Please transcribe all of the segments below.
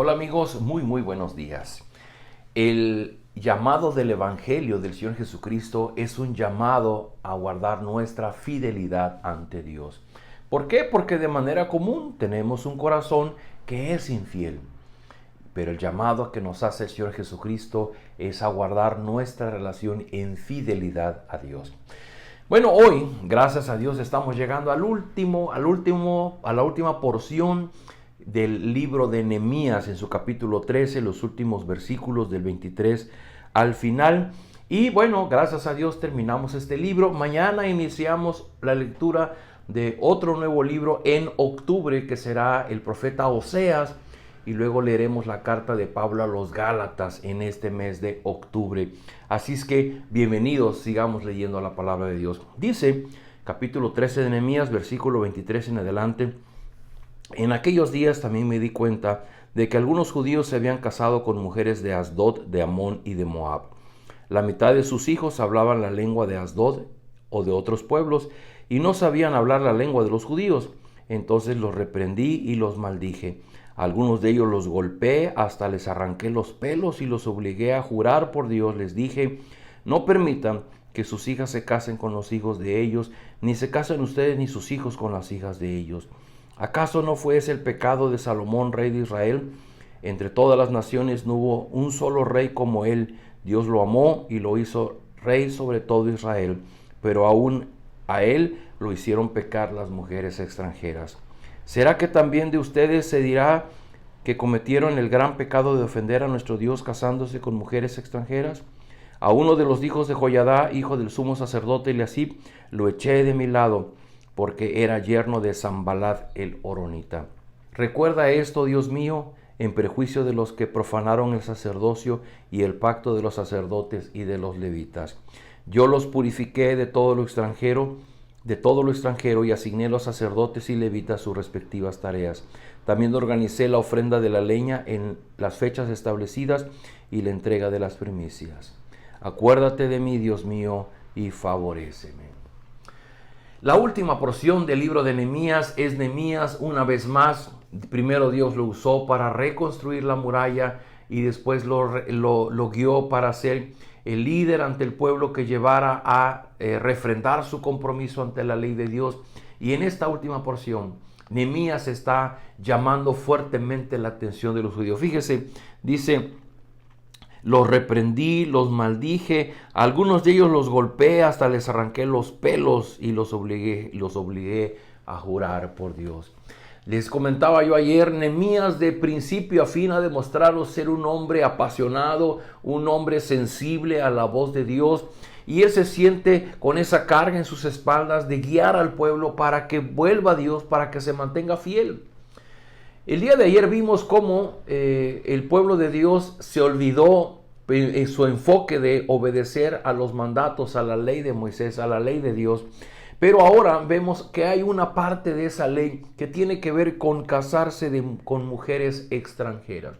Hola amigos, muy buenos días. El llamado del Evangelio del Señor Jesucristo es un llamado a guardar nuestra fidelidad ante Dios. ¿Por qué? Porque de manera común tenemos un corazón que es infiel. Pero el llamado que nos hace el Señor Jesucristo es a guardar nuestra relación en fidelidad a Dios. Bueno, hoy, gracias a Dios, estamos llegando a la última porción del libro de Nehemías en su capítulo 13, los últimos versículos del 23 al final. Y bueno, gracias a Dios terminamos este libro. Mañana iniciamos la lectura de otro nuevo libro en octubre, que será el profeta Oseas. Y luego leeremos la carta de Pablo a los Gálatas en este mes de octubre. Así es que bienvenidos, sigamos leyendo la palabra de Dios. Dice, capítulo 13 de Nehemías, versículo 23 en adelante: en aquellos días también me di cuenta de que algunos judíos se habían casado con mujeres de Asdod, de Amón y de Moab. La mitad de sus hijos hablaban la lengua de Asdod o de otros pueblos y no sabían hablar la lengua de los judíos. Entonces los reprendí y los maldije. Algunos de ellos los golpeé, hasta les arranqué los pelos y los obligué a jurar por Dios. Les dije: no permitan que sus hijas se casen con los hijos de ellos, ni se casen ustedes ni sus hijos con las hijas de ellos. ¿Acaso no fue ese el pecado de Salomón, rey de Israel? Entre todas las naciones no hubo un solo rey como él. Dios lo amó y lo hizo rey sobre todo Israel, pero aún a él lo hicieron pecar las mujeres extranjeras. ¿Será que también de ustedes se dirá que cometieron el gran pecado de ofender a nuestro Dios casándose con mujeres extranjeras? A uno de los hijos de Joiada, hijo del sumo sacerdote Eliasib, lo eché de mi lado, porque era yerno de Sanballat el horonita. Recuerda esto, Dios mío, en perjuicio de los que profanaron el sacerdocio y el pacto de los sacerdotes y de los levitas. Yo los purifiqué de todo lo extranjero, y asigné a los sacerdotes y levitas sus respectivas tareas. También organicé la ofrenda de la leña en las fechas establecidas y la entrega de las primicias. Acuérdate de mí, Dios mío, y favoréceme. La última porción del libro de Nehemías es Nehemías una vez más. Primero Dios lo usó para reconstruir la muralla y después lo guió para ser el líder ante el pueblo que llevara a refrendar su compromiso ante la ley de Dios. Y en esta última porción, Nehemías está llamando fuertemente la atención de los judíos. Fíjese, dice: los reprendí, los maldije, a algunos de ellos los golpeé, hasta les arranqué los pelos y los obligué a jurar por Dios. Les comentaba yo ayer, Nehemías de principio a fin ha demostrado ser un hombre apasionado, un hombre sensible a la voz de Dios, y él se siente con esa carga en sus espaldas de guiar al pueblo para que vuelva a Dios, para que se mantenga fiel. El día de ayer vimos cómo el pueblo de Dios se olvidó en su enfoque de obedecer a los mandatos, a la ley de Moisés, a la ley de Dios. Pero ahora vemos que hay una parte de esa ley que tiene que ver con casarse con mujeres extranjeras.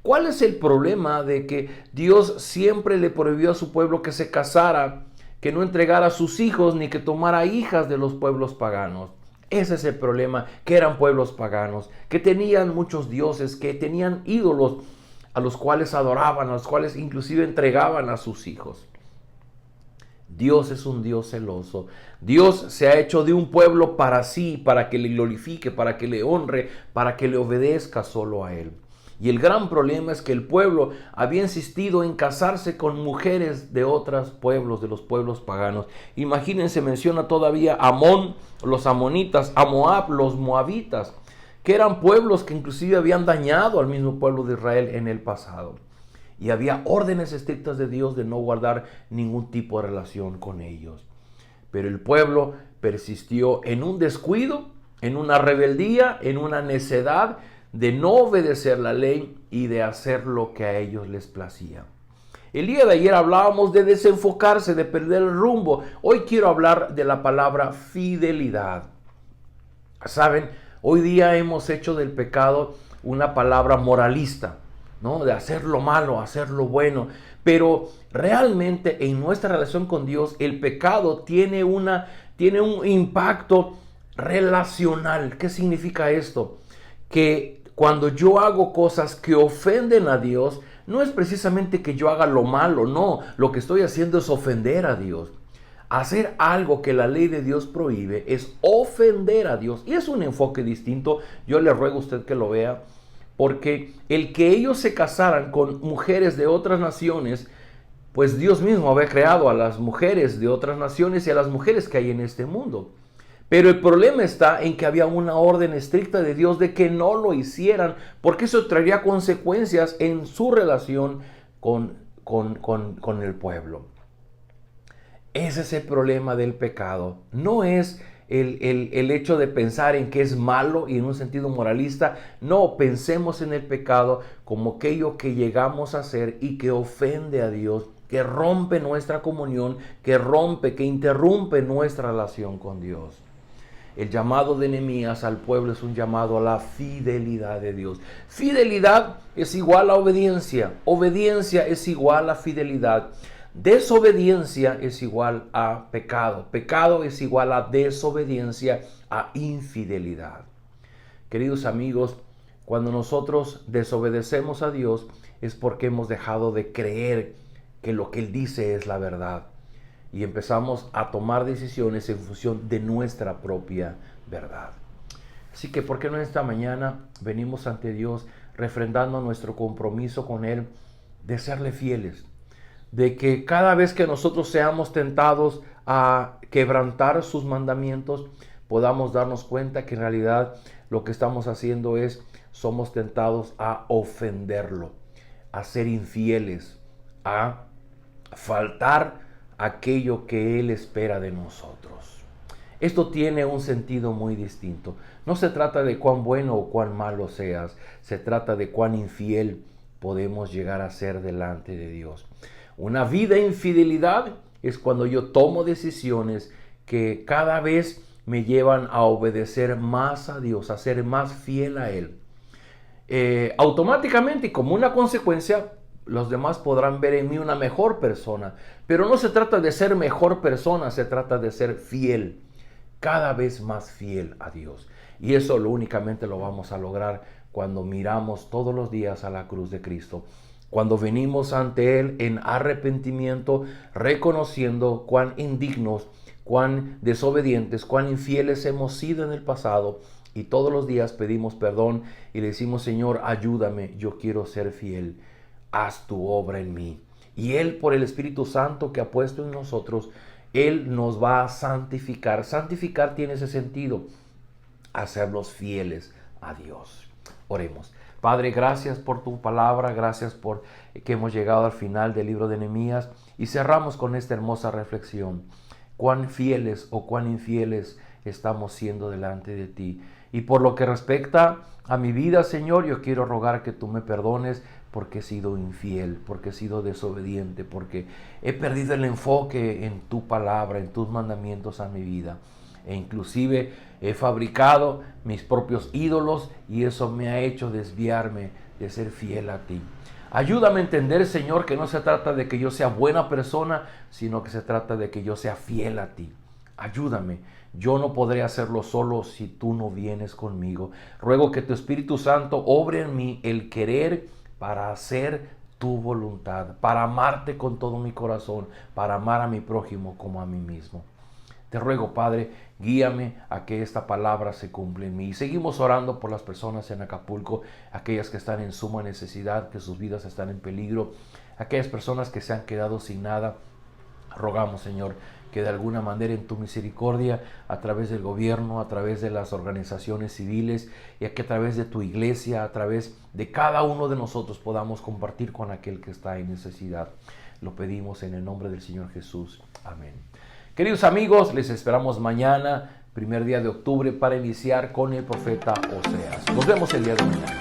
¿Cuál es el problema de que Dios siempre le prohibió a su pueblo que se casara, que no entregara a sus hijos ni que tomara hijas de los pueblos paganos? Ese es el problema, que eran pueblos paganos, que tenían muchos dioses, que tenían ídolos a los cuales adoraban, a los cuales inclusive entregaban a sus hijos. Dios es un Dios celoso. Dios se ha hecho de un pueblo para sí, para que le glorifique, para que le honre, para que le obedezca solo a él. Y el gran problema es que el pueblo había insistido en casarse con mujeres de otros pueblos, de los pueblos paganos. Imagínense, menciona todavía a Amón, los amonitas, a Moab, los moabitas, que eran pueblos que inclusive habían dañado al mismo pueblo de Israel en el pasado. Y había órdenes estrictas de Dios de no guardar ningún tipo de relación con ellos. Pero el pueblo persistió en un descuido, en una rebeldía, en una necedad de no obedecer la ley y de hacer lo que a ellos les placía. El día de ayer hablábamos de desenfocarse, de perder el rumbo. Hoy quiero hablar de la palabra fidelidad. Saben, hoy día hemos hecho del pecado una palabra moralista, ¿no? De hacer lo malo, hacer lo bueno. Pero realmente en nuestra relación con Dios, el pecado tiene un impacto relacional. ¿Qué significa esto? Que Cuando yo hago cosas que ofenden a Dios, no es precisamente que yo haga lo malo, no. Lo que estoy haciendo es ofender a Dios. Hacer algo que la ley de Dios prohíbe es ofender a Dios. Y es un enfoque distinto. Yo le ruego a usted que lo vea. Porque el que ellos se casaran con mujeres de otras naciones, pues Dios mismo había creado a las mujeres de otras naciones y a las mujeres que hay en este mundo. Pero el problema está en que había una orden estricta de Dios de que no lo hicieran, porque eso traería consecuencias en su relación con el pueblo. Ese es el problema del pecado. No es el hecho de pensar en que es malo y en un sentido moralista. No, pensemos en el pecado como aquello que llegamos a hacer y que ofende a Dios, que rompe nuestra comunión, que interrumpe nuestra relación con Dios. El llamado de Nehemías al pueblo es un llamado a la fidelidad de Dios. Fidelidad es igual a obediencia. Obediencia es igual a fidelidad. Desobediencia es igual a pecado. Pecado es igual a desobediencia, a infidelidad. Queridos amigos, cuando nosotros desobedecemos a Dios es porque hemos dejado de creer que lo que Él dice es la verdad. Y empezamos a tomar decisiones en función de nuestra propia verdad. Así que, ¿por qué no esta mañana venimos ante Dios refrendando nuestro compromiso con Él de serle fieles? De que cada vez que nosotros seamos tentados a quebrantar sus mandamientos, podamos darnos cuenta que en realidad lo que estamos haciendo somos tentados a ofenderlo, a ser infieles, a faltar aquello que Él espera de nosotros. Esto tiene un sentido muy distinto. No se trata de cuán bueno o cuán malo seas, se trata de cuán infiel podemos llegar a ser delante de Dios. Una vida de infidelidad es cuando yo tomo decisiones que cada vez me llevan a obedecer más a Dios, a ser más fiel a Él. Automáticamente y como una consecuencia, los demás podrán ver en mí una mejor persona. Pero no se trata de ser mejor persona, se trata de ser fiel, cada vez más fiel a Dios. Y eso únicamente lo vamos a lograr cuando miramos todos los días a la cruz de Cristo. Cuando venimos ante Él en arrepentimiento, reconociendo cuán indignos, cuán desobedientes, cuán infieles hemos sido en el pasado. Y todos los días pedimos perdón y le decimos: Señor, ayúdame, yo quiero ser fiel. Haz tu obra en mí. Y Él, por el Espíritu Santo que ha puesto en nosotros, Él nos va a santificar. Santificar tiene ese sentido, hacernos fieles a Dios. Oremos. Padre, gracias por tu palabra, gracias por que hemos llegado al final del libro de Nehemías y cerramos con esta hermosa reflexión. Cuán fieles o cuán infieles estamos siendo delante de ti. Y por lo que respecta a mi vida, Señor, yo quiero rogar que tú me perdones porque he sido infiel, porque he sido desobediente, porque he perdido el enfoque en tu palabra, en tus mandamientos a mi vida. E inclusive he fabricado mis propios ídolos y eso me ha hecho desviarme de ser fiel a ti. Ayúdame a entender, Señor, que no se trata de que yo sea buena persona, sino que se trata de que yo sea fiel a ti. Ayúdame. Yo no podré hacerlo solo si tú no vienes conmigo. Ruego que tu Espíritu Santo obre en mí el querer para hacer tu voluntad, para amarte con todo mi corazón, para amar a mi prójimo como a mí mismo. Te ruego, Padre, guíame a que esta palabra se cumpla en mí. Y seguimos orando por las personas en Acapulco, aquellas que están en suma necesidad, que sus vidas están en peligro, aquellas personas que se han quedado sin nada. Rogamos, Señor, que de alguna manera en tu misericordia, a través del gobierno, a través de las organizaciones civiles y que a través de tu iglesia, a través de cada uno de nosotros podamos compartir con aquel que está en necesidad. Lo pedimos en el nombre del Señor Jesús. Amén. Queridos amigos, les esperamos mañana, primer día de octubre, para iniciar con el profeta Oseas. Nos vemos el día de mañana.